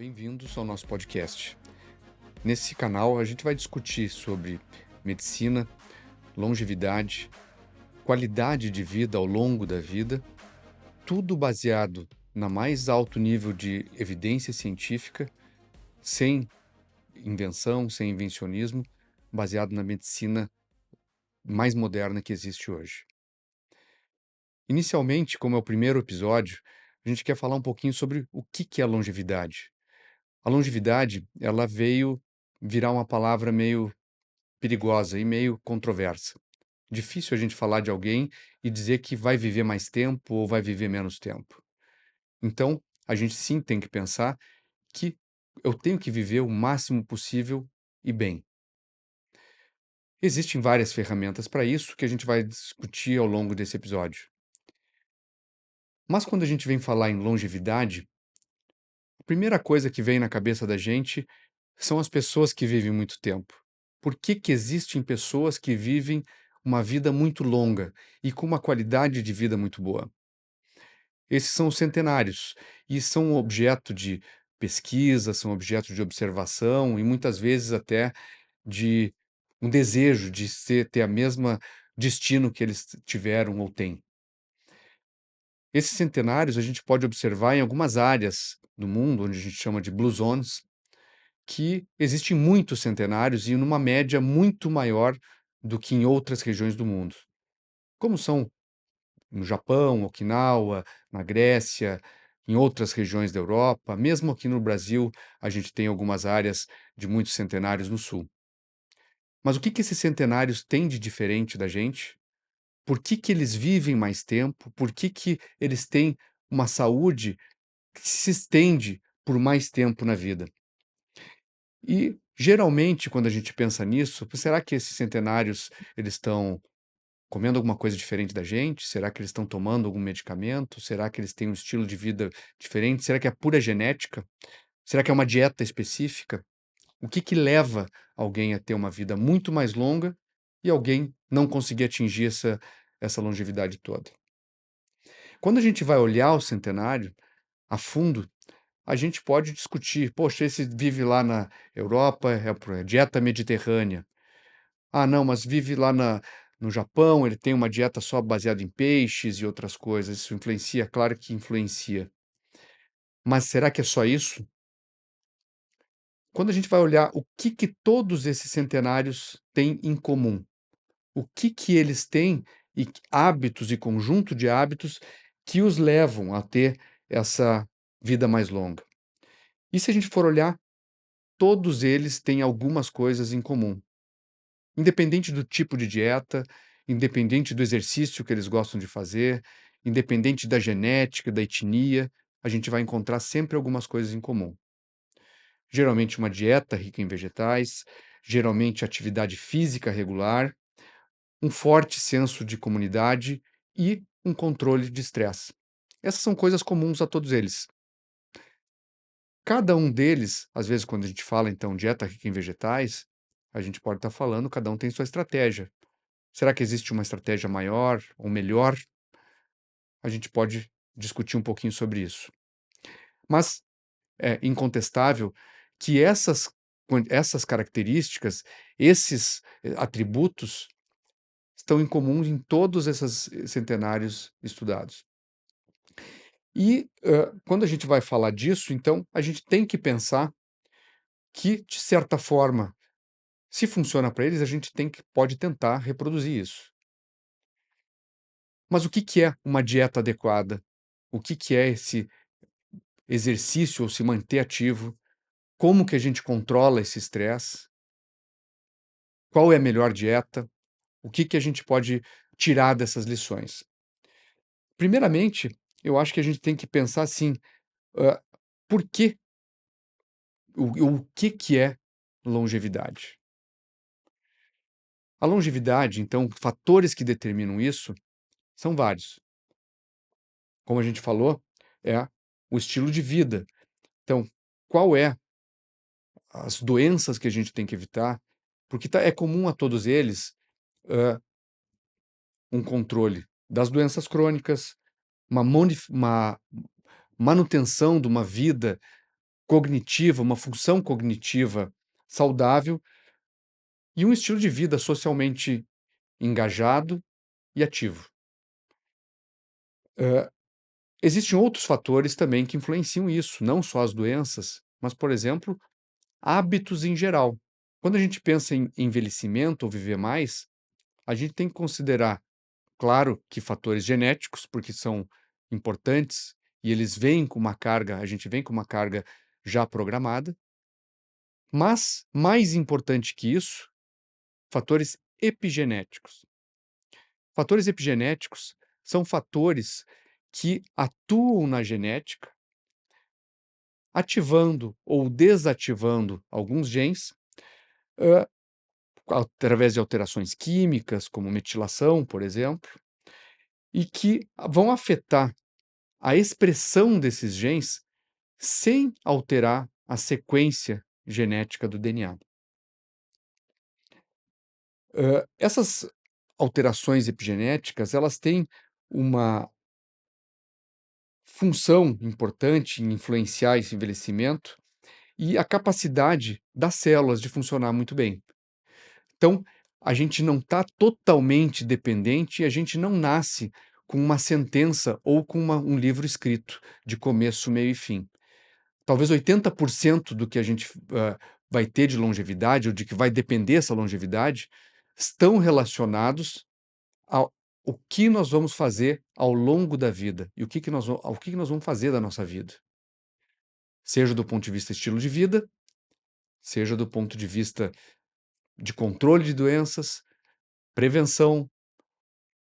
Bem-vindos ao nosso podcast. Nesse canal, a gente vai discutir sobre medicina, longevidade, qualidade de vida ao longo da vida, tudo baseado na mais alto nível de evidência científica, sem invenção, sem invencionismo, baseado na medicina mais moderna que existe hoje. Inicialmente, como é o primeiro episódio, a gente quer falar um pouquinho sobre o que é longevidade. A longevidade, ela veio virar uma palavra meio perigosa e meio controversa. Difícil a gente falar de alguém e dizer que vai viver mais tempo ou vai viver menos tempo. Então, a gente sim tem que pensar que eu tenho que viver o máximo possível e bem. Existem várias ferramentas para isso que a gente vai discutir ao longo desse episódio. Mas quando a gente vem falar em longevidade, a primeira coisa que vem na cabeça da gente são as pessoas que vivem muito tempo. Por que existem pessoas que vivem uma vida muito longa e com uma qualidade de vida muito boa? Esses são os centenários e são objeto de pesquisa, são objeto de observação e muitas vezes até de um desejo de ter a mesma destino que eles tiveram ou têm. Esses centenários a gente pode observar em algumas áreas do mundo, onde a gente chama de Blue Zones, que existem muitos centenários e numa média muito maior do que em outras regiões do mundo, como são no Japão, Okinawa, na Grécia, em outras regiões da Europa, mesmo aqui no Brasil, a gente tem algumas áreas de muitos centenários no sul. Mas o que esses centenários têm de diferente da gente? Por que eles vivem mais tempo? Por que eles têm uma saúde que se estende por mais tempo na vida? E, geralmente, quando a gente pensa nisso, será que esses centenários, eles estão comendo alguma coisa diferente da gente? Será que eles estão tomando algum medicamento? Será que eles têm um estilo de vida diferente? Será que é pura genética? Será que é uma dieta específica? O que leva alguém a ter uma vida muito mais longa e alguém não conseguir atingir essa longevidade toda? Quando a gente vai olhar o centenário a fundo, a gente pode discutir, poxa, esse vive lá na Europa, é por dieta mediterrânea. Ah, não, mas vive lá no Japão, ele tem uma dieta só baseada em peixes e outras coisas. Isso influencia? Claro que influencia. Mas será que é só isso? Quando a gente vai olhar o que todos esses centenários têm em comum, o que eles têm e hábitos e conjunto de hábitos que os levam a ter essa vida mais longa. E se a gente for olhar, todos eles têm algumas coisas em comum. Independente do tipo de dieta, independente do exercício que eles gostam de fazer, independente da genética, da etnia, a gente vai encontrar sempre algumas coisas em comum. Geralmente uma dieta rica em vegetais, geralmente atividade física regular, um forte senso de comunidade e um controle de estresse. Essas são coisas comuns a todos eles. Cada um deles, às vezes, quando a gente fala, então, dieta rica em vegetais, a gente pode estar falando, cada um tem sua estratégia. Será que existe uma estratégia maior ou melhor? A gente pode discutir um pouquinho sobre isso. Mas é incontestável que essas características, esses atributos, estão em comum em todos esses centenários estudados. E quando a gente vai falar disso, então, a gente tem que pensar que, de certa forma, se funciona para eles, a gente pode tentar reproduzir isso. Mas o que é uma dieta adequada? O que é esse exercício ou se manter ativo? Como que a gente controla esse estresse? Qual é a melhor dieta? O que a gente pode tirar dessas lições? Primeiramente, eu acho que a gente tem que pensar assim, hã, por que o que é longevidade? A longevidade, então, fatores que determinam isso são vários. Como a gente falou, é o estilo de vida. Então, qual é as doenças que a gente tem que evitar? Porque é comum a todos eles, hã, um controle das doenças crônicas, uma manutenção de uma vida cognitiva, uma função cognitiva saudável e um estilo de vida socialmente engajado e ativo. Hã, existem outros fatores também que influenciam isso, não só as doenças, mas, por exemplo, hábitos em geral. Quando a gente pensa em envelhecimento ou viver mais, a gente tem que considerar, claro, que fatores genéticos, porque são importantes e eles vêm com uma carga, a gente vem com uma carga já programada, mas mais importante que isso, fatores epigenéticos. Fatores epigenéticos são fatores que atuam na genética, ativando ou desativando alguns genes, hã, através de alterações químicas, como metilação, por exemplo, e que vão afetar a expressão desses genes sem alterar a sequência genética do DNA. Essas alterações epigenéticas, elas têm uma função importante em influenciar esse envelhecimento e a capacidade das células de funcionar muito bem. Então, a gente não está totalmente dependente e a gente não nasce com uma sentença ou com um livro escrito de começo, meio e fim. Talvez 80% do que a gente vai ter de longevidade ou de que vai depender essa longevidade estão relacionados ao o que nós vamos fazer ao longo da vida e o que que nós vamos fazer da nossa vida. Seja do ponto de vista estilo de vida, seja do ponto de vista de controle de doenças, prevenção,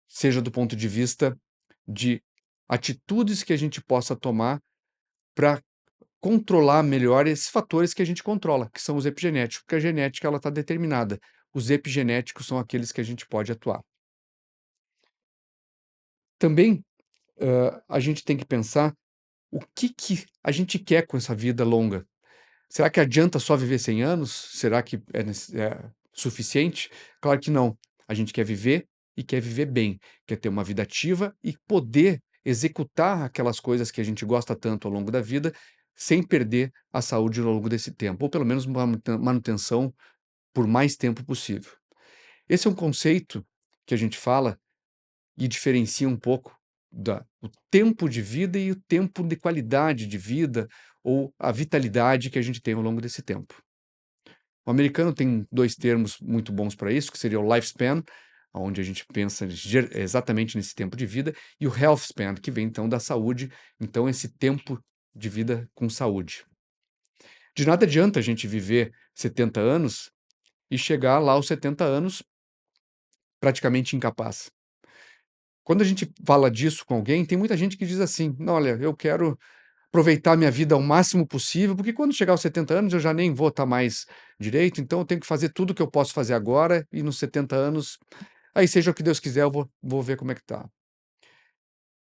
seja do ponto de vista de atitudes que a gente possa tomar para controlar melhor esses fatores que a gente controla, que são os epigenéticos, porque a genética ela está determinada. Os epigenéticos são aqueles que a gente pode atuar. Também, a gente tem que pensar o que que a gente quer com essa vida longa. Será que adianta só viver 100 anos? Será que é suficiente? Claro que não. A gente quer viver e quer viver bem, quer ter uma vida ativa e poder executar aquelas coisas que a gente gosta tanto ao longo da vida, sem perder a saúde ao longo desse tempo, ou pelo menos uma manutenção por mais tempo possível. Esse é um conceito que a gente fala e diferencia um pouco da o tempo de vida e o tempo de qualidade de vida, ou a vitalidade que a gente tem ao longo desse tempo. O americano tem 2 termos muito bons para isso, que seria o lifespan, onde a gente pensa exatamente nesse tempo de vida, e o health span, que vem então da saúde, então esse tempo de vida com saúde. De nada adianta a gente viver 70 anos e chegar lá aos 70 anos praticamente incapaz. Quando a gente fala disso com alguém, tem muita gente que diz assim: "Não, olha, eu quero aproveitar minha vida ao máximo possível, porque quando chegar aos 70 anos eu já nem vou estar mais direito, então eu tenho que fazer tudo o que eu posso fazer agora e nos 70 anos, aí seja o que Deus quiser, eu vou ver como é que tá".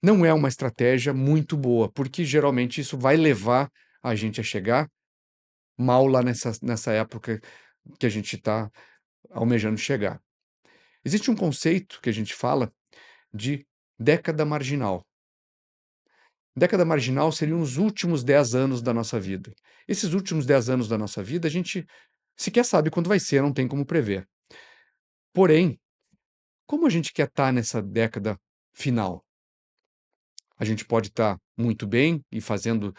Não é uma estratégia muito boa, porque geralmente isso vai levar a gente a chegar mal lá nessa época que a gente está almejando chegar. Existe um conceito que a gente fala de década marginal. Década marginal seriam os últimos 10 anos da nossa vida. Esses últimos 10 anos da nossa vida, a gente sequer sabe quando vai ser, não tem como prever. Porém, como a gente quer estar nessa década final? A gente pode estar muito bem e fazendo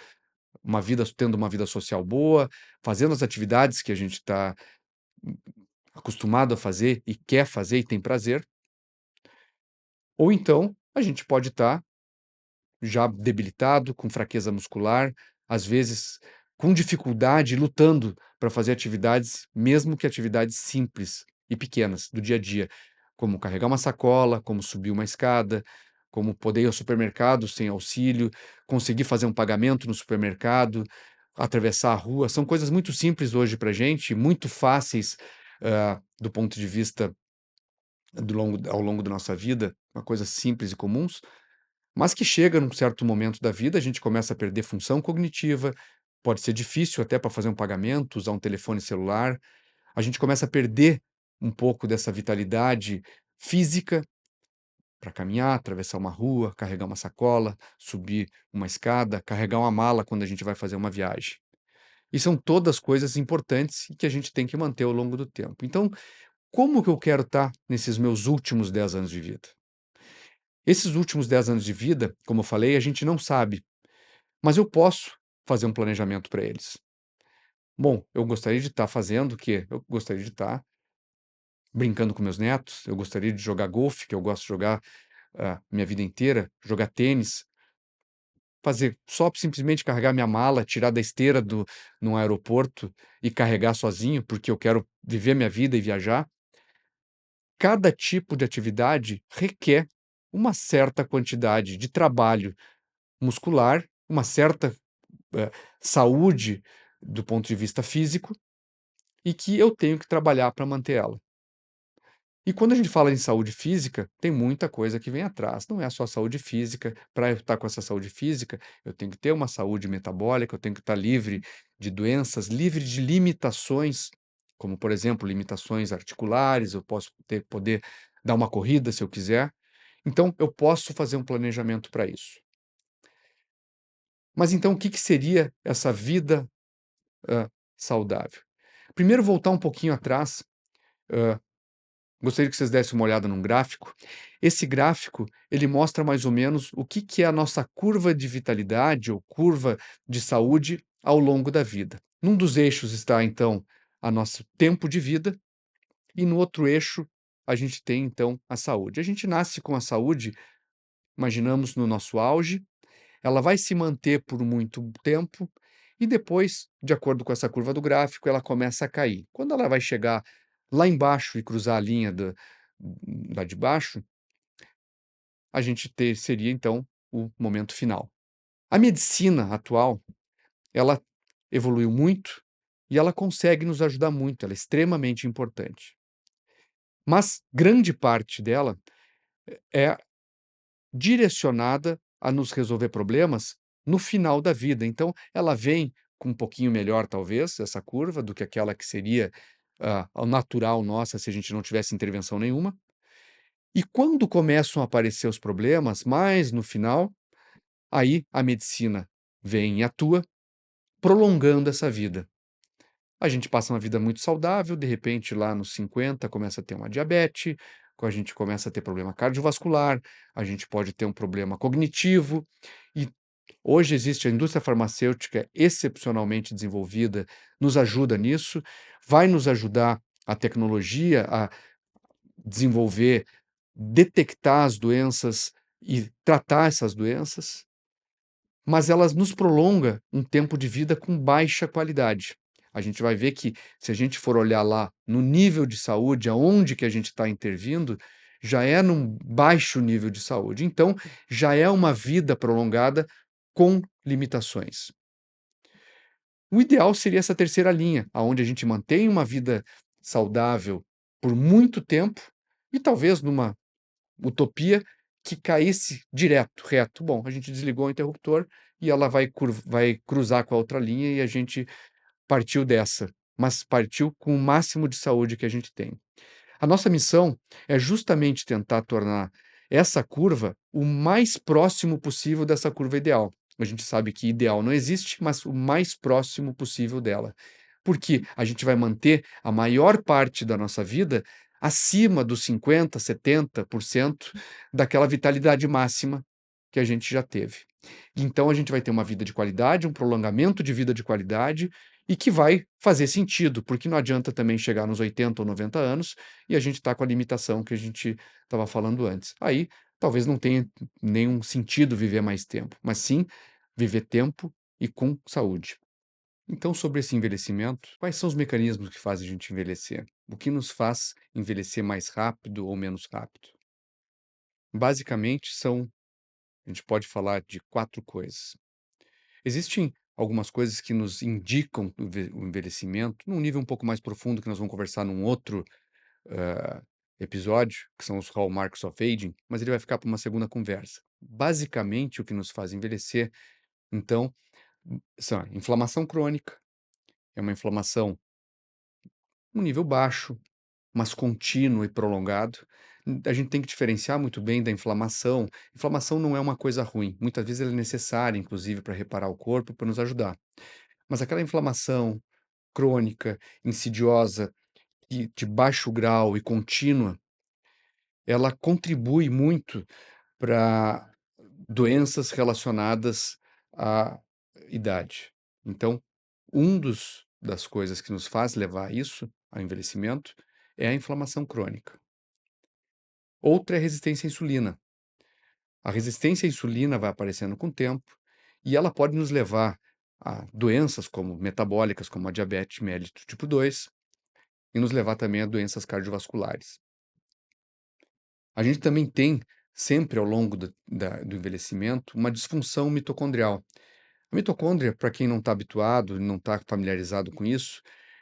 uma vida tendo uma vida social boa, fazendo as atividades que a gente está acostumado a fazer e quer fazer e tem prazer, ou então a gente pode estar já debilitado, com fraqueza muscular, às vezes com dificuldade, lutando para fazer atividades, mesmo que atividades simples e pequenas do dia a dia, como carregar uma sacola, como subir uma escada, como poder ir ao supermercado sem auxílio, conseguir fazer um pagamento no supermercado, atravessar a rua. São coisas muito simples hoje para gente, muito fáceis, do ponto de vista ao longo da nossa vida, uma coisa simples e comuns, mas que chega num certo momento da vida, a gente começa a perder função cognitiva, pode ser difícil até para fazer um pagamento, usar um telefone celular, a gente começa a perder um pouco dessa vitalidade física para caminhar, atravessar uma rua, carregar uma sacola, subir uma escada, carregar uma mala quando a gente vai fazer uma viagem. E são todas coisas importantes e que a gente tem que manter ao longo do tempo. Então, como que eu quero estar nesses meus últimos 10 anos de vida? Esses últimos 10 anos de vida, como eu falei, a gente não sabe, mas eu posso fazer um planejamento para eles. Bom, eu gostaria de estar fazendo o quê? Eu gostaria de estar brincando com meus netos, eu gostaria de jogar golfe, que eu gosto de jogar minha vida inteira, jogar tênis, fazer só simplesmente carregar minha mala, tirar da esteira do num aeroporto e carregar sozinho, porque eu quero viver minha vida e viajar. Cada tipo de atividade requer uma certa quantidade de trabalho muscular, uma certa, eh, saúde do ponto de vista físico, e que eu tenho que trabalhar para manter ela. E quando a gente fala em saúde física, tem muita coisa que vem atrás. Não é só saúde física. Para eu estar com essa saúde física, eu tenho que ter uma saúde metabólica, eu tenho que estar livre de doenças, livre de limitações, como, por exemplo, limitações articulares, eu posso poder dar uma corrida se eu quiser. Então, eu posso fazer um planejamento para isso. Mas então, o que que seria essa vida, saudável? Primeiro, voltar um pouquinho atrás. Gostaria que vocês dessem uma olhada num gráfico. Esse gráfico, ele mostra mais ou menos o que que é a nossa curva de vitalidade ou curva de saúde ao longo da vida. Num dos eixos está, então, a nosso tempo de vida e no outro eixo a gente tem, então, a saúde. A gente nasce com a saúde, imaginamos no nosso auge, ela vai se manter por muito tempo e depois, de acordo com essa curva do gráfico, ela começa a cair. Quando ela vai chegar lá embaixo e cruzar a linha lá de baixo, a gente seria então o momento final. A medicina atual, ela evoluiu muito e ela consegue nos ajudar muito, ela é extremamente importante. Mas grande parte dela é direcionada a nos resolver problemas no final da vida. Então, ela vem com um pouquinho melhor, talvez, essa curva, do que aquela que seria ao natural nossa se a gente não tivesse intervenção nenhuma. E quando começam a aparecer os problemas, mais no final, aí a medicina vem e atua, prolongando essa vida. A gente passa uma vida muito saudável, de repente, lá nos 50 começa a ter uma diabetes, a gente começa a ter problema cardiovascular, a gente pode ter um problema cognitivo, e hoje existe a indústria farmacêutica excepcionalmente desenvolvida, nos ajuda nisso, vai nos ajudar a tecnologia a desenvolver, detectar as doenças e tratar essas doenças, mas elas nos prolonga um tempo de vida com baixa qualidade. A gente vai ver que, se a gente for olhar lá no nível de saúde, aonde que a gente está intervindo, já é num baixo nível de saúde. Então, já é uma vida prolongada com limitações. O ideal seria essa terceira linha, aonde a gente mantém uma vida saudável por muito tempo e talvez numa utopia que caísse direto, reto. Bom, a gente desligou o interruptor e ela vai cruzar com a outra linha e a gente partiu dessa, mas partiu com o máximo de saúde que a gente tem. A nossa missão é justamente tentar tornar essa curva o mais próximo possível dessa curva ideal. A gente sabe que ideal não existe, mas o mais próximo possível dela. Porque a gente vai manter a maior parte da nossa vida acima dos 50, 70% daquela vitalidade máxima que a gente já teve. Então a gente vai ter uma vida de qualidade, um prolongamento de vida de qualidade e que vai fazer sentido, porque não adianta também chegar nos 80 ou 90 anos e a gente está com a limitação que a gente estava falando antes. Aí talvez não tenha nenhum sentido viver mais tempo, mas sim viver tempo e com saúde. Então, sobre esse envelhecimento, quais são os mecanismos que fazem a gente envelhecer? O que nos faz envelhecer mais rápido ou menos rápido? Basicamente, a gente pode falar de quatro coisas. Existem algumas coisas que nos indicam o envelhecimento, num nível um pouco mais profundo, que nós vamos conversar num outro episódio, que são os hallmarks of aging, mas ele vai ficar para uma segunda conversa. Basicamente, o que nos faz envelhecer, então, são a inflamação crônica, é uma inflamação um nível baixo, mas contínuo e prolongado. A gente tem que diferenciar muito bem da inflamação. Inflamação não é uma coisa ruim. Muitas vezes ela é necessária, inclusive, para reparar o corpo, para nos ajudar. Mas aquela inflamação crônica, insidiosa e de baixo grau e contínua, ela contribui muito para doenças relacionadas à idade. Então, um dos das coisas que nos faz levar a isso, ao envelhecimento, é a inflamação crônica. Outra é a resistência à insulina. A resistência à insulina vai aparecendo com o tempo e ela pode nos levar a doenças como metabólicas, como a diabetes mellitus tipo 2, e nos levar também a doenças cardiovasculares. A gente também tem, sempre ao longo do envelhecimento, uma disfunção mitocondrial. A mitocôndria, para quem não está habituado, não está familiarizado com isso,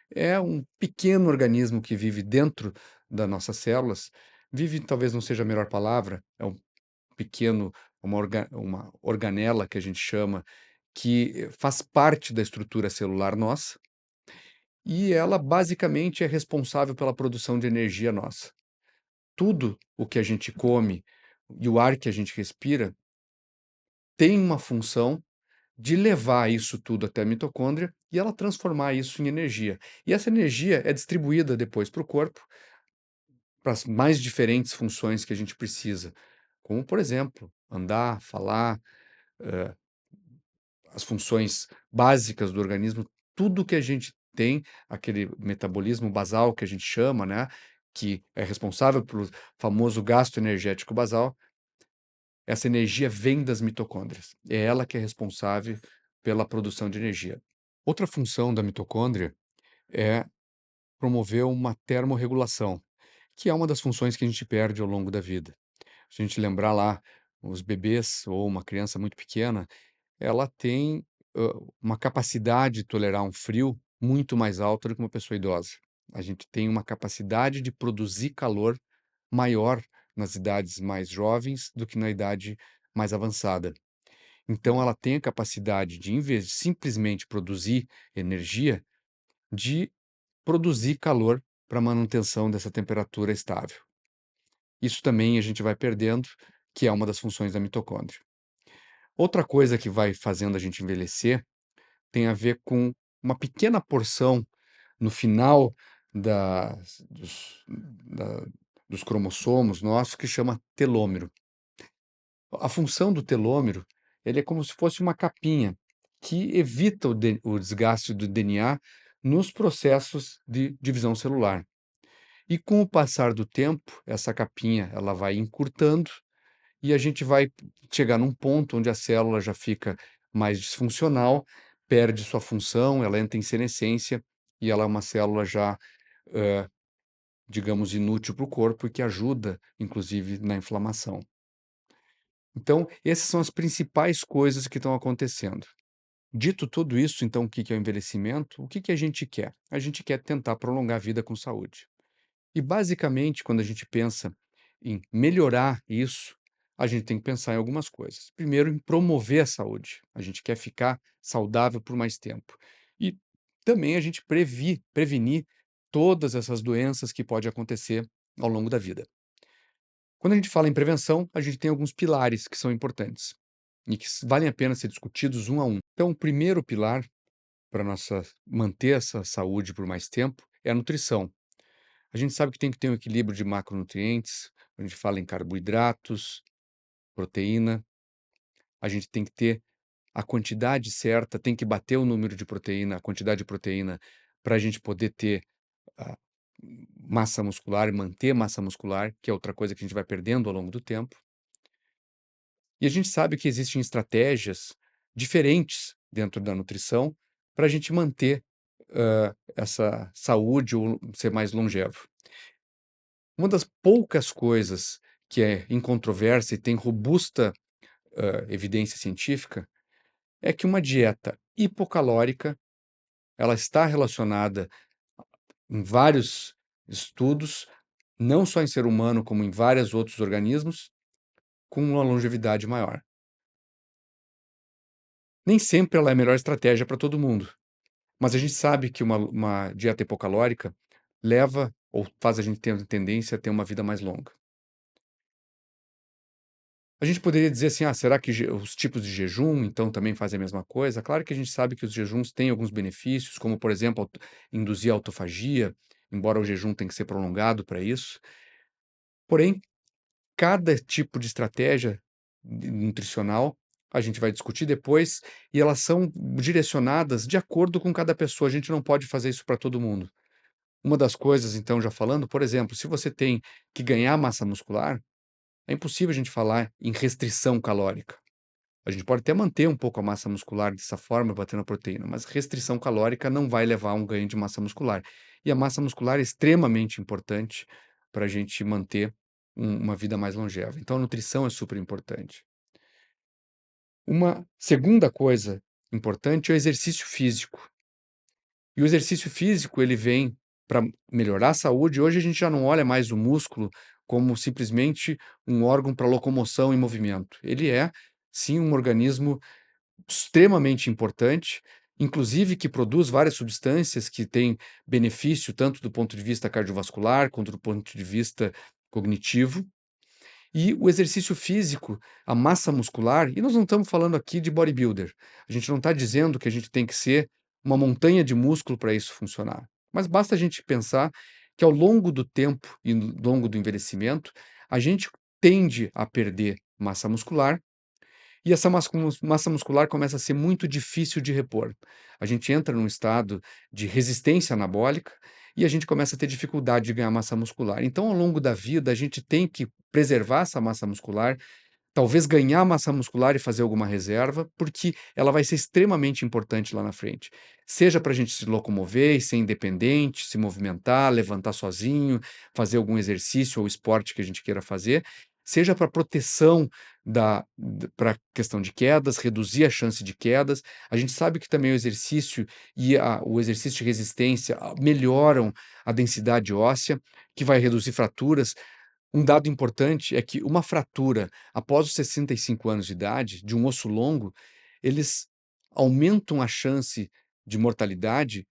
é um pequeno organismo que vive dentro das nossas células. Vive talvez não seja a melhor palavra, é um pequeno, uma organela que a gente chama, que faz parte da estrutura celular nossa, e ela basicamente é responsável pela produção de energia nossa. Tudo o que a gente come e o ar que a gente respira tem uma função de levar isso tudo até a mitocôndria e ela transformar isso em energia. E essa energia é distribuída depois para o corpo, para as mais diferentes funções que a gente precisa, como, por exemplo, andar, falar, eh, as funções básicas do organismo, tudo que a gente tem, aquele metabolismo basal que a gente chama, né, que é responsável pelo famoso gasto energético basal, essa energia vem das mitocôndrias. É ela que é responsável pela produção de energia. Outra função da mitocôndria é promover uma termorregulação, que é uma das funções que a gente perde ao longo da vida. Se a gente lembrar lá, os bebês ou uma criança muito pequena, ela tem uma capacidade de tolerar um frio muito mais alta do que uma pessoa idosa. A gente tem uma capacidade de produzir calor maior nas idades mais jovens do que na idade mais avançada. Então, ela tem a capacidade de, em vez de simplesmente produzir energia, de produzir calor para manutenção dessa temperatura estável. Isso também a gente vai perdendo, que é uma das funções da mitocôndria. Outra coisa que vai fazendo a gente envelhecer tem a ver com uma pequena porção no final da dos cromossomos nossos que chama telômero. A função do telômero, ele é como se fosse uma capinha que evita o desgaste do DNA nos processos de divisão celular. E com o passar do tempo, essa capinha ela vai encurtando e a gente vai chegar num ponto onde a célula já fica mais disfuncional, perde sua função, ela entra em senescência e ela é uma célula já, digamos, inútil para o corpo e que ajuda, inclusive, na inflamação. Então, essas são as principais coisas que estão acontecendo. Dito tudo isso, então, o que que é o envelhecimento? O que que a gente quer? A gente quer tentar prolongar a vida com saúde. E, basicamente, quando a gente pensa em melhorar isso, a gente tem que pensar em algumas coisas. Primeiro, em promover a saúde. A gente quer ficar saudável por mais tempo. E também a gente prevenir todas essas doenças que podem acontecer ao longo da vida. Quando a gente fala em prevenção, a gente tem alguns pilares que são importantes e que valem a pena ser discutidos um a um. Então, o primeiro pilar para nossa manter essa saúde por mais tempo é a nutrição. A gente sabe que tem que ter um equilíbrio de macronutrientes, a gente fala em carboidratos, proteína, a gente tem que ter a quantidade certa, tem que bater o número de proteína, a quantidade de proteína, para a gente poder ter a massa muscular e manter massa muscular, que é outra coisa que a gente vai perdendo ao longo do tempo. E a gente sabe que existem estratégias diferentes dentro da nutrição para a gente manter essa saúde ou ser mais longevo. Uma das poucas coisas que é incontrovérsia e tem robusta evidência científica é que uma dieta hipocalórica ela está relacionada em vários estudos, não só em ser humano, como em vários outros organismos, com uma longevidade maior. Nem sempre ela é a melhor estratégia para todo mundo. Mas a gente sabe que uma dieta hipocalórica leva ou faz a gente ter a tendência a ter uma vida mais longa. A gente poderia dizer assim: "Ah, será que os tipos de jejum, então, também fazem a mesma coisa?" Claro que a gente sabe que os jejuns têm alguns benefícios, como, por exemplo, induzir a autofagia, embora o jejum tem que ser prolongado para isso. Porém, cada tipo de estratégia nutricional, a gente vai discutir depois, e elas são direcionadas de acordo com cada pessoa, a gente não pode fazer isso para todo mundo. Uma das coisas, então, já falando, por exemplo, se você tem que ganhar massa muscular, é impossível a gente falar em restrição calórica. A gente pode até manter um pouco a massa muscular dessa forma, batendo a proteína, mas restrição calórica não vai levar a um ganho de massa muscular. E a massa muscular é extremamente importante para a gente manter uma vida mais longeva. Então, a nutrição é super importante. Uma segunda coisa importante é o exercício físico. E o exercício físico, ele vem para melhorar a saúde. Hoje a gente já não olha mais o músculo como simplesmente um órgão para locomoção e movimento. Ele é, sim, um organismo extremamente importante, inclusive que produz várias substâncias que têm benefício tanto do ponto de vista cardiovascular quanto do ponto de vista cognitivo. E o exercício físico, a massa muscular, e nós não estamos falando aqui de bodybuilder. A gente não está dizendo que a gente tem que ser uma montanha de músculo para isso funcionar. Mas basta a gente pensar que ao longo do tempo e ao longo do envelhecimento, a gente tende a perder massa muscular e essa massa muscular começa a ser muito difícil de repor. A gente entra num estado de resistência anabólica e a gente começa a ter dificuldade de ganhar massa muscular. Então, ao longo da vida, a gente tem que preservar essa massa muscular, talvez ganhar massa muscular e fazer alguma reserva, porque ela vai ser extremamente importante lá na frente. Seja para a gente se locomover e ser independente, se movimentar, levantar sozinho, fazer algum exercício ou esporte que a gente queira fazer, seja para proteção para questão de quedas, reduzir a chance de quedas. A gente sabe que também o exercício e o exercício de resistência melhoram a densidade óssea, que vai reduzir fraturas. Um dado importante é que uma fratura após os 65 anos de idade, de um osso longo, eles aumentam a chance de mortalidade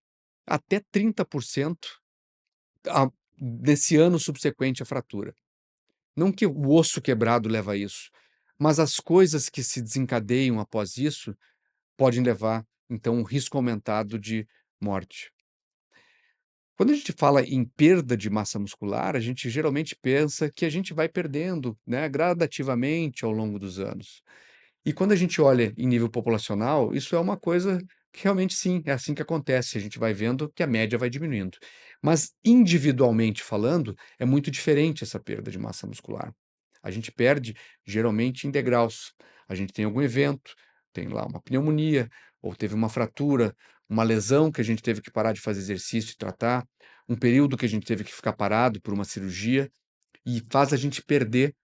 até 30% nesse ano subsequente à fratura. Não que o osso quebrado leva a isso, mas as coisas que se desencadeiam após isso podem levar, então, um risco aumentado de morte. Quando a gente fala em perda de massa muscular, a gente geralmente pensa que a gente vai perdendo, né, gradativamente ao longo dos anos. E quando a gente olha em nível populacional, isso é uma coisa que realmente sim, é assim que acontece. A gente vai vendo que a média vai diminuindo. Mas individualmente falando, é muito diferente essa perda de massa muscular. A gente perde geralmente em degraus. A gente tem algum evento, tem lá uma pneumonia, ou teve uma fratura, uma lesão que a gente teve que parar de fazer exercício e tratar, um período que a gente teve que ficar parado por uma cirurgia, e faz a gente perder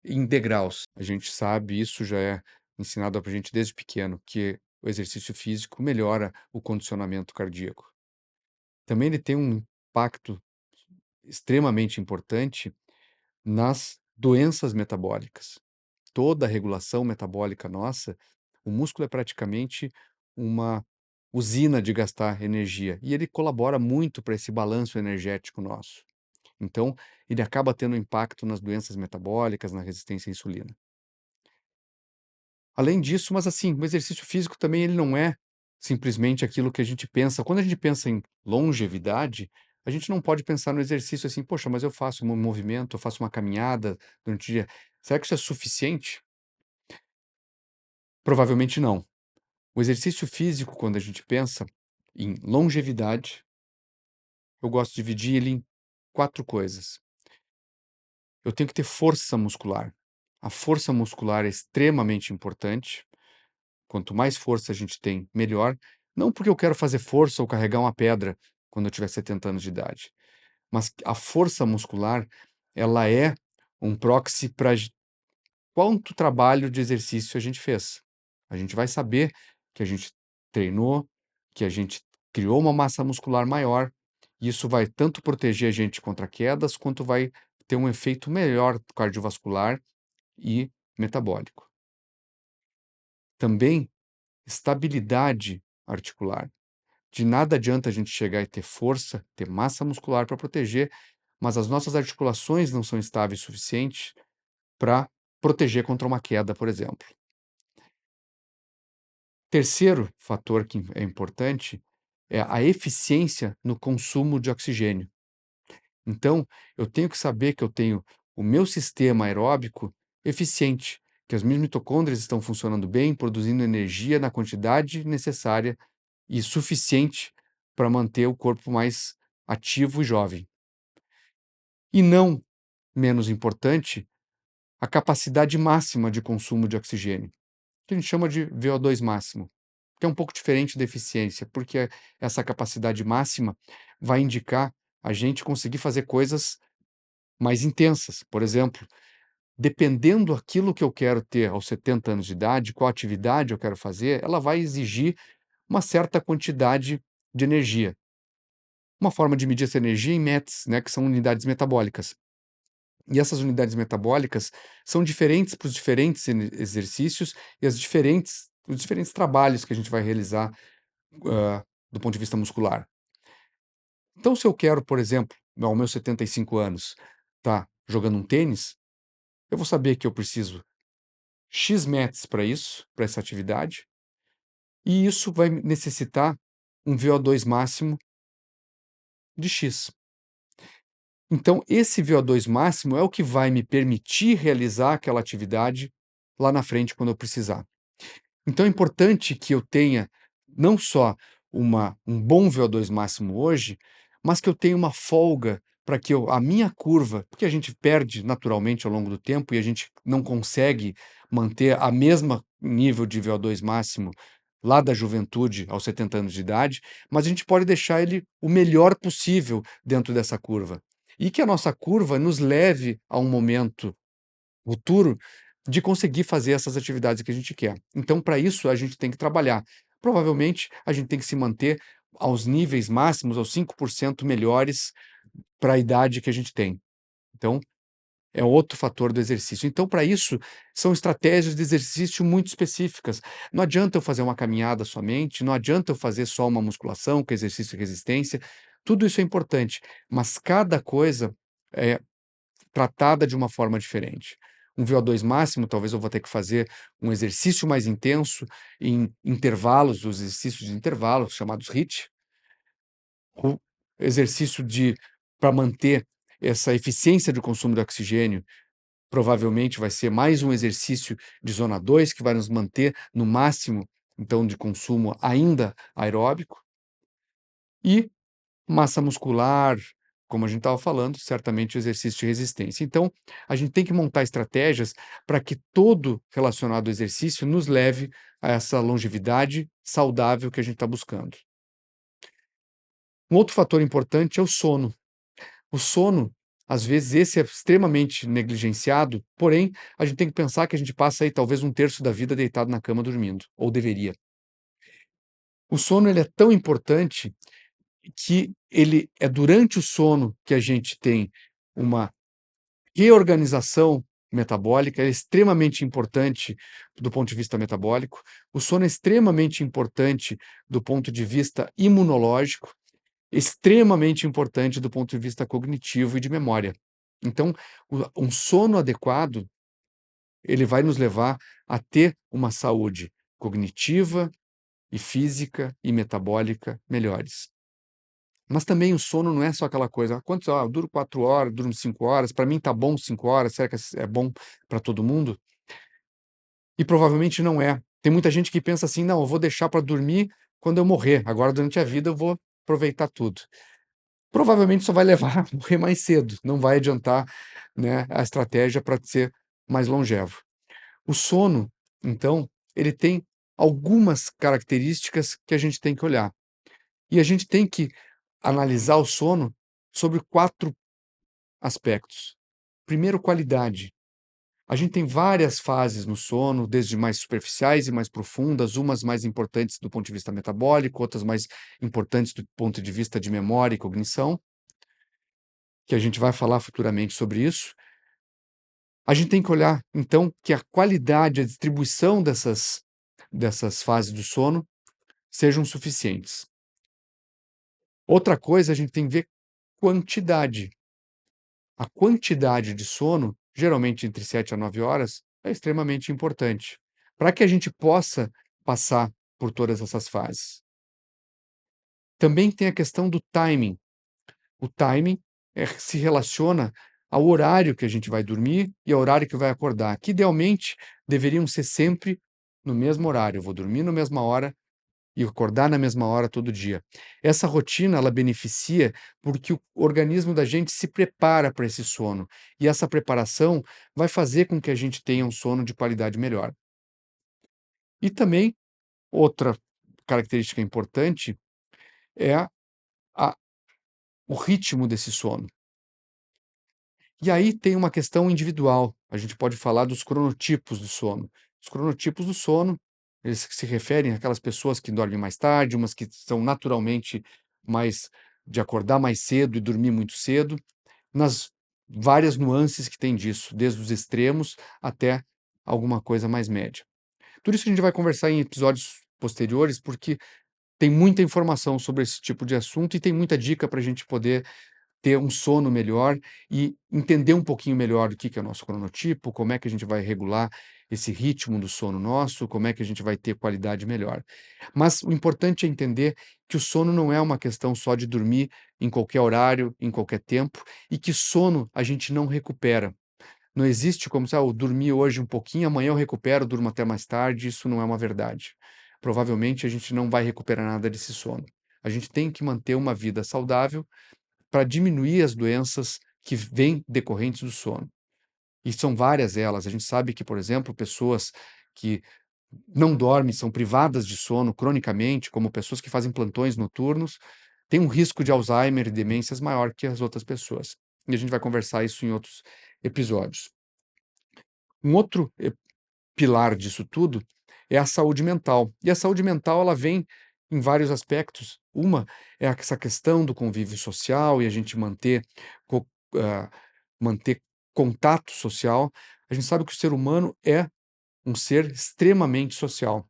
em degraus. A gente sabe, isso já é ensinado pra gente desde pequeno, que o exercício físico melhora o condicionamento cardíaco. Também ele tem um impacto extremamente importante nas doenças metabólicas. Toda a regulação metabólica nossa, o músculo é praticamente uma usina de gastar energia e ele colabora muito para esse balanço energético nosso. Então, ele acaba tendo impacto nas doenças metabólicas, na resistência à insulina. Além disso, mas assim, o exercício físico também ele não é simplesmente aquilo que a gente pensa. Quando a gente pensa em longevidade, a gente não pode pensar no exercício assim: "Poxa, mas eu faço um movimento, eu faço uma caminhada durante o dia". Será que isso é suficiente? Provavelmente não. O exercício físico, quando a gente pensa em longevidade, eu gosto de dividir ele em 4 coisas. Eu tenho que ter força muscular. A força muscular é extremamente importante. Quanto mais força a gente tem, melhor. Não porque eu quero fazer força ou carregar uma pedra quando eu tiver 70 anos de idade, mas a força muscular, ela é um proxy para quanto trabalho de exercício a gente fez. A gente vai saber que a gente treinou, que a gente criou uma massa muscular maior, e isso vai tanto proteger a gente contra quedas, quanto vai ter um efeito melhor cardiovascular e metabólico. Também estabilidade articular. De nada adianta a gente chegar e ter força, ter massa muscular para proteger, mas as nossas articulações não são estáveis o suficiente para proteger contra uma queda, por exemplo. Terceiro fator que é importante é a eficiência no consumo de oxigênio. Então, eu tenho que saber que eu tenho o meu sistema aeróbico eficiente, que as minhas mitocôndrias estão funcionando bem, produzindo energia na quantidade necessária e suficiente para manter o corpo mais ativo e jovem. E não menos importante, a capacidade máxima de consumo de oxigênio, que a gente chama de VO2 máximo, que é um pouco diferente da eficiência, porque essa capacidade máxima vai indicar a gente conseguir fazer coisas mais intensas. Por exemplo, dependendo aquilo que eu quero ter aos 70 anos de idade, qual atividade eu quero fazer, ela vai exigir uma certa quantidade de energia. Uma forma de medir essa energia em METs, né, que são unidades metabólicas. E essas unidades metabólicas são diferentes para os diferentes exercícios e os diferentes trabalhos que a gente vai realizar, do ponto de vista muscular. Então, se eu quero, por exemplo, aos meus 75 anos, tá jogando um tênis, eu vou saber que eu preciso X metros para isso, para essa atividade, e isso vai necessitar um VO2 máximo de X. Então, esse VO2 máximo é o que vai me permitir realizar aquela atividade lá na frente, quando eu precisar. Então, é importante que eu tenha não só um bom VO2 máximo hoje, mas que eu tenha uma folga para que a minha curva, porque a gente perde naturalmente ao longo do tempo e a gente não consegue manter a mesma nível de VO2 máximo lá da juventude aos 70 anos de idade, mas a gente pode deixar ele o melhor possível dentro dessa curva. E que a nossa curva nos leve a um momento futuro de conseguir fazer essas atividades que a gente quer. Então, para isso, a gente tem que trabalhar. Provavelmente, a gente tem que se manter aos níveis máximos, aos 5% melhores para a idade que a gente tem. Então, é outro fator do exercício. Então, para isso, são estratégias de exercício muito específicas. Não adianta eu fazer uma caminhada somente, não adianta eu fazer só uma musculação, que é exercício de resistência. Tudo isso é importante, mas cada coisa é tratada de uma forma diferente. Um VO2 máximo, talvez eu vou ter que fazer um exercício mais intenso em intervalos, os exercícios de intervalos, chamados HIIT, o exercício para manter essa eficiência de consumo de oxigênio, provavelmente vai ser mais um exercício de zona 2 que vai nos manter no máximo, então, de consumo ainda aeróbico. E massa muscular, como a gente estava falando, certamente o exercício de resistência. Então, a gente tem que montar estratégias para que todo relacionado ao exercício nos leve a essa longevidade saudável que a gente está buscando. Um outro fator importante é o sono. O sono, às vezes, esse é extremamente negligenciado, porém, a gente tem que pensar que a gente passa aí talvez um terço da vida deitado na cama dormindo, ou deveria. O sono ele é tão importante que ele é durante o sono que a gente tem uma reorganização metabólica, é extremamente importante do ponto de vista metabólico. O sono é extremamente importante do ponto de vista imunológico, extremamente importante do ponto de vista cognitivo e de memória. Então, um sono adequado, ele vai nos levar a ter uma saúde cognitiva e física e metabólica melhores. Mas também o sono não é só aquela coisa: "Ah, quantas horas? Eu duro 4 horas, durmo 5 horas, para mim tá bom 5 horas, será que é bom para todo mundo?" E provavelmente não é. Tem muita gente que pensa assim: "Não, eu vou deixar para dormir quando eu morrer, agora durante a vida eu vou aproveitar tudo." Provavelmente só vai levar a morrer mais cedo, não vai adiantar, né, a estratégia para ser mais longevo. O sono, então, ele tem algumas características que a gente tem que olhar. E a gente tem que analisar o sono sobre 4 aspectos. Primeiro, qualidade. A gente tem várias fases no sono, desde mais superficiais e mais profundas, umas mais importantes do ponto de vista metabólico, outras mais importantes do ponto de vista de memória e cognição, que a gente vai falar futuramente sobre isso. A gente tem que olhar, então, que a qualidade, a distribuição dessas fases do sono sejam suficientes. Outra coisa, a gente tem que ver quantidade. A quantidade de sono, geralmente entre 7 a 9 horas, é extremamente importante, para que a gente possa passar por todas essas fases. Também tem a questão do timing. O timing, se relaciona ao horário que a gente vai dormir e ao horário que vai acordar, que idealmente deveriam ser sempre no mesmo horário. Eu vou dormir na mesma hora e acordar na mesma hora todo dia. Essa rotina, ela beneficia, porque o organismo da gente se prepara para esse sono, e essa preparação vai fazer com que a gente tenha um sono de qualidade melhor. E também, outra característica importante é a o ritmo desse sono. E aí tem uma questão individual, a gente pode falar dos cronotipos do sono. Os cronotipos do sono, eles se referem àquelas pessoas que dormem mais tarde, umas que são naturalmente mais de acordar mais cedo e dormir muito cedo, nas várias nuances que tem disso, desde os extremos até alguma coisa mais média. Tudo isso a gente vai conversar em episódios posteriores, porque tem muita informação sobre esse tipo de assunto e tem muita dica para a gente poder ter um sono melhor e entender um pouquinho melhor o que que é o nosso cronotipo, como é que a gente vai regular esse ritmo do sono nosso, como é que a gente vai ter qualidade melhor. Mas o importante é entender que o sono não é uma questão só de dormir em qualquer horário, em qualquer tempo, e que sono a gente não recupera. Não existe como se: "Ah, eu dormi hoje um pouquinho, amanhã eu recupero, durmo até mais tarde", isso não é uma verdade. Provavelmente a gente não vai recuperar nada desse sono. A gente tem que manter uma vida saudável para diminuir as doenças que vêm decorrentes do sono. E são várias elas. A gente sabe que, por exemplo, pessoas que não dormem, são privadas de sono cronicamente, como pessoas que fazem plantões noturnos, têm um risco de Alzheimer e demências maior que as outras pessoas. E a gente vai conversar isso em outros episódios. Um outro pilar disso tudo é a saúde mental. E a saúde mental, ela vem em vários aspectos. Uma é essa questão do convívio social e a gente co ah, manter contato social. A gente sabe que o ser humano é um ser extremamente social.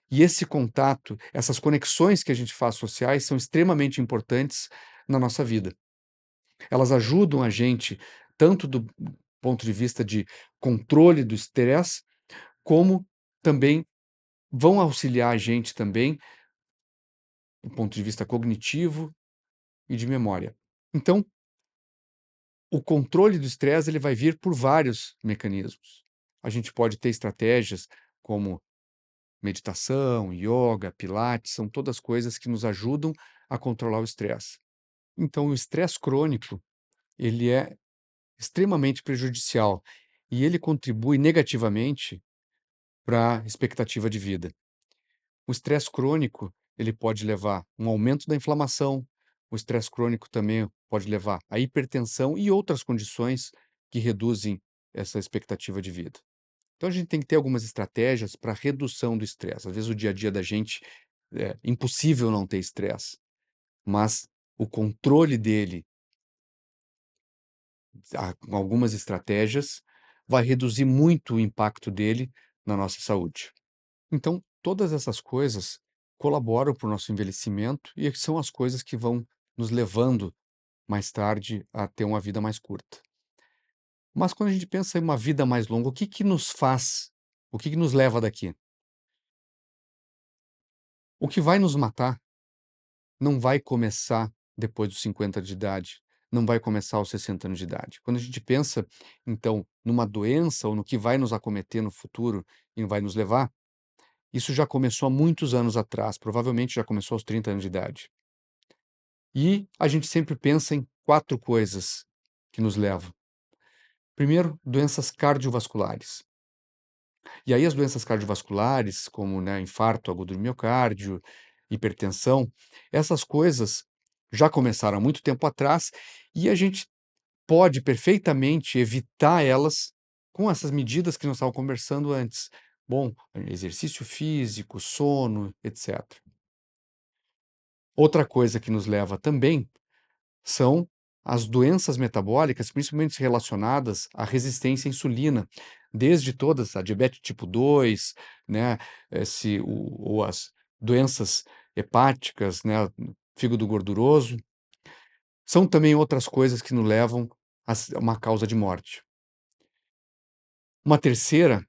E esse contato, essas conexões que a gente faz sociais são extremamente importantes na nossa vida. Elas ajudam a gente tanto do ponto de vista de controle do estresse, como também vão auxiliar a gente também, do ponto de vista cognitivo e de memória. Então, o controle do estresse, ele vai vir por vários mecanismos. A gente pode ter estratégias como meditação, yoga, pilates, são todas coisas que nos ajudam a controlar o estresse. Então, o estresse crônico, ele é extremamente prejudicial e ele contribui negativamente para a expectativa de vida. O estresse crônico, ele pode levar um aumento da inflamação, o estresse crônico também pode levar à hipertensão e outras condições que reduzem essa expectativa de vida. Então a gente tem que ter algumas estratégias para redução do estresse. Às vezes o dia a dia da gente é impossível não ter estresse, mas o controle dele, com algumas estratégias, vai reduzir muito o impacto dele na nossa saúde. Então, todas essas coisas colaboram para o nosso envelhecimento e são as coisas que vão nos levando mais tarde a ter uma vida mais curta. Mas quando a gente pensa em uma vida mais longa, o que que nos leva daqui? O que vai nos matar não vai começar depois dos 50 de idade, não vai começar aos 60 anos de idade. Quando a gente pensa, então, numa doença ou no que vai nos acometer no futuro e vai nos levar, isso já começou há muitos anos atrás, provavelmente já começou aos 30 anos de idade. E a gente sempre pensa em 4 coisas que nos levam. Primeiro, doenças cardiovasculares. E aí as doenças cardiovasculares, como, né, infarto agudo do miocárdio, hipertensão, essas coisas já começaram há muito tempo atrás e a gente pode perfeitamente evitar elas com essas medidas que nós estávamos conversando antes. Bom, exercício físico, sono, etc. Outra coisa que nos leva também são as doenças metabólicas, principalmente relacionadas à resistência à insulina, desde todas, a diabetes tipo 2, né, se o ou as doenças hepáticas, né, fígado gorduroso, são também outras coisas que nos levam a uma causa de morte. Uma terceira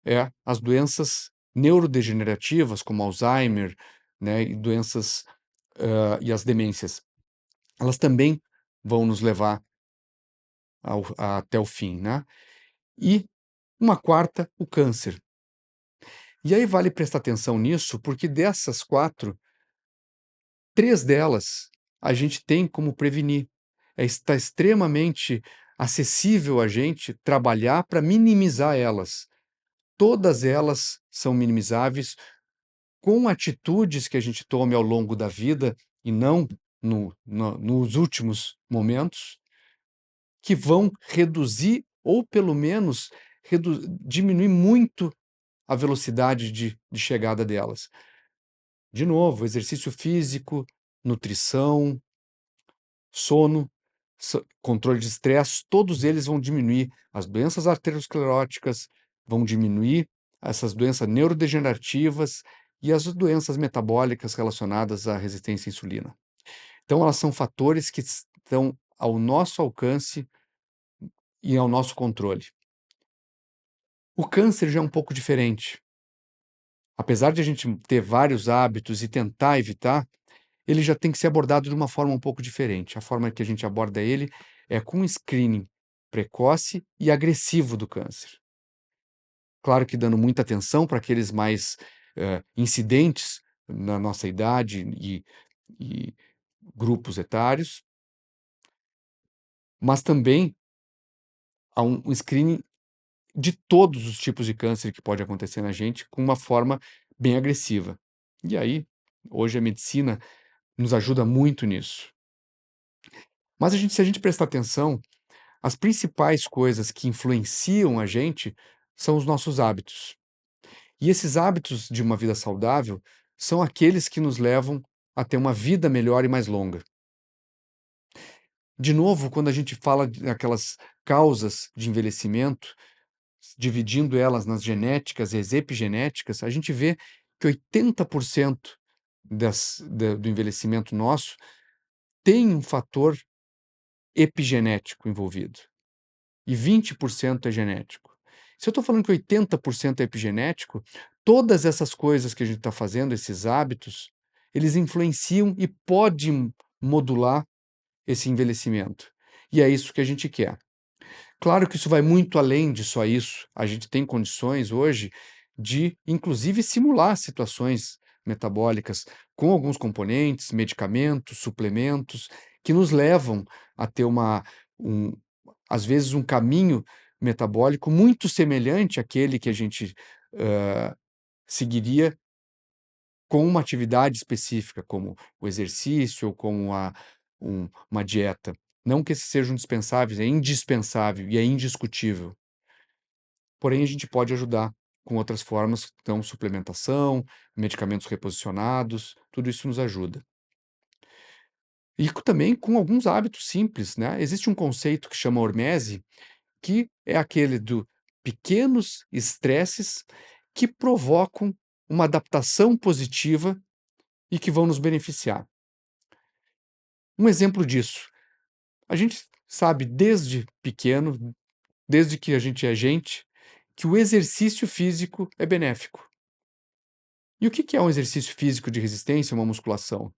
é as doenças neurodegenerativas, como Alzheimer, né, e doenças, e as demências. Elas também vão nos levar até o fim, né. E uma quarta, o câncer. E aí vale prestar atenção nisso, porque dessas 4, 3 delas a gente tem como prevenir. Está extremamente acessível a gente trabalhar para minimizar elas. Todas elas são minimizáveis com atitudes que a gente tome ao longo da vida e não nos últimos momentos, que vão reduzir ou pelo menos diminuir muito a velocidade de chegada delas. De novo, exercício físico, nutrição, sono, controle de estresse, todos eles vão diminuir as doenças arterioscleróticas, vão diminuir essas doenças neurodegenerativas e as doenças metabólicas relacionadas à resistência à insulina. Então, elas são fatores que estão ao nosso alcance e ao nosso controle. O câncer já é um pouco diferente. Apesar de a gente ter vários hábitos e tentar evitar, ele já tem que ser abordado de uma forma um pouco diferente. A forma que a gente aborda ele é com um screening precoce e agressivo do câncer. Claro que dando muita atenção para aqueles mais, incidentes na nossa idade e grupos etários, mas também há um screening de todos os tipos de câncer que pode acontecer na gente com uma forma bem agressiva. E aí, hoje a medicina nos ajuda muito nisso. Mas se a gente prestar atenção, as principais coisas que influenciam a gente são os nossos hábitos. E esses hábitos de uma vida saudável são aqueles que nos levam a ter uma vida melhor e mais longa. De novo, quando a gente fala daquelas causas de envelhecimento, dividindo elas nas genéticas e as epigenéticas, a gente vê que 80% do envelhecimento nosso tem um fator epigenético envolvido. E 20% é genético. Se eu estou falando que 80% é epigenético, todas essas coisas que a gente está fazendo, esses hábitos, eles influenciam e podem modular esse envelhecimento. E é isso que a gente quer. Claro que isso vai muito além de só isso. A gente tem condições hoje de, inclusive, simular situações metabólicas com alguns componentes, medicamentos, suplementos, que nos levam a ter um, às vezes, um caminho metabólico muito semelhante àquele que a gente seguiria com uma atividade específica, como o exercício ou como uma dieta. Não que esses sejam dispensáveis, é indispensável e é indiscutível. Porém, a gente pode ajudar com outras formas, então suplementação, medicamentos reposicionados, tudo isso nos ajuda. E também com alguns hábitos simples, né? Existe um conceito que chama hormese, que é aquele do pequenos estresses que provocam uma adaptação positiva e que vão nos beneficiar. Um exemplo disso, a gente sabe desde pequeno, desde que a gente é gente, que o exercício físico é benéfico. E o que é um exercício físico de resistência, uma musculação?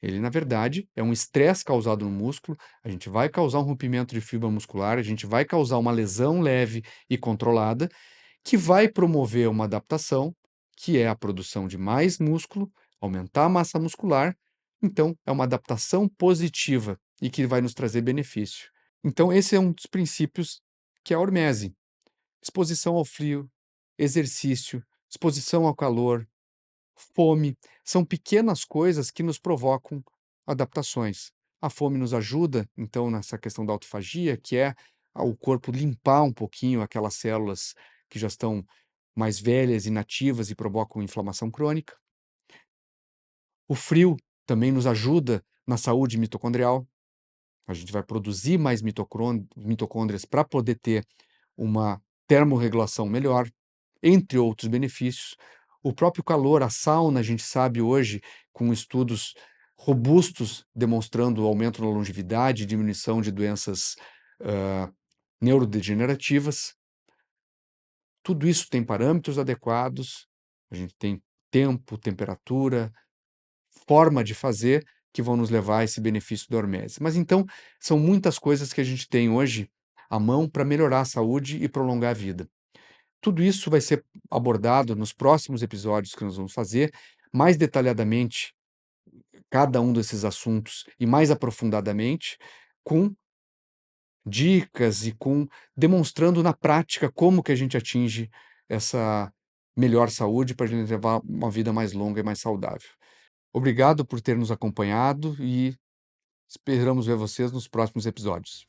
Ele, na verdade, é um estresse causado no músculo, a gente vai causar um rompimento de fibra muscular, a gente vai causar uma lesão leve e controlada, que vai promover uma adaptação, que é a produção de mais músculo, aumentar a massa muscular. Então, é uma adaptação positiva e que vai nos trazer benefício. Então, esse é um dos princípios que é a hormese: exposição ao frio, exercício, exposição ao calor, fome, são pequenas coisas que nos provocam adaptações. A fome nos ajuda, então, nessa questão da autofagia, que é o corpo limpar um pouquinho aquelas células que já estão mais velhas, inativas e provocam inflamação crônica. O frio também nos ajuda na saúde mitocondrial. A gente vai produzir mais mitocôndrias para poder ter uma termorregulação melhor, entre outros benefícios. O próprio calor, a sauna, a gente sabe hoje, com estudos robustos demonstrando o aumento na longevidade e diminuição de doenças, hã, neurodegenerativas. Tudo isso tem parâmetros adequados, a gente tem tempo, temperatura, forma de fazer que vão nos levar a esse benefício do hormese. Mas então, são muitas coisas que a gente tem hoje à mão para melhorar a saúde e prolongar a vida. Tudo isso vai ser abordado nos próximos episódios que nós vamos fazer, mais detalhadamente, cada um desses assuntos e mais aprofundadamente, com dicas e com demonstrando na prática como que a gente atinge essa melhor saúde para a gente levar uma vida mais longa e mais saudável. Obrigado por ter nos acompanhado e esperamos ver vocês nos próximos episódios.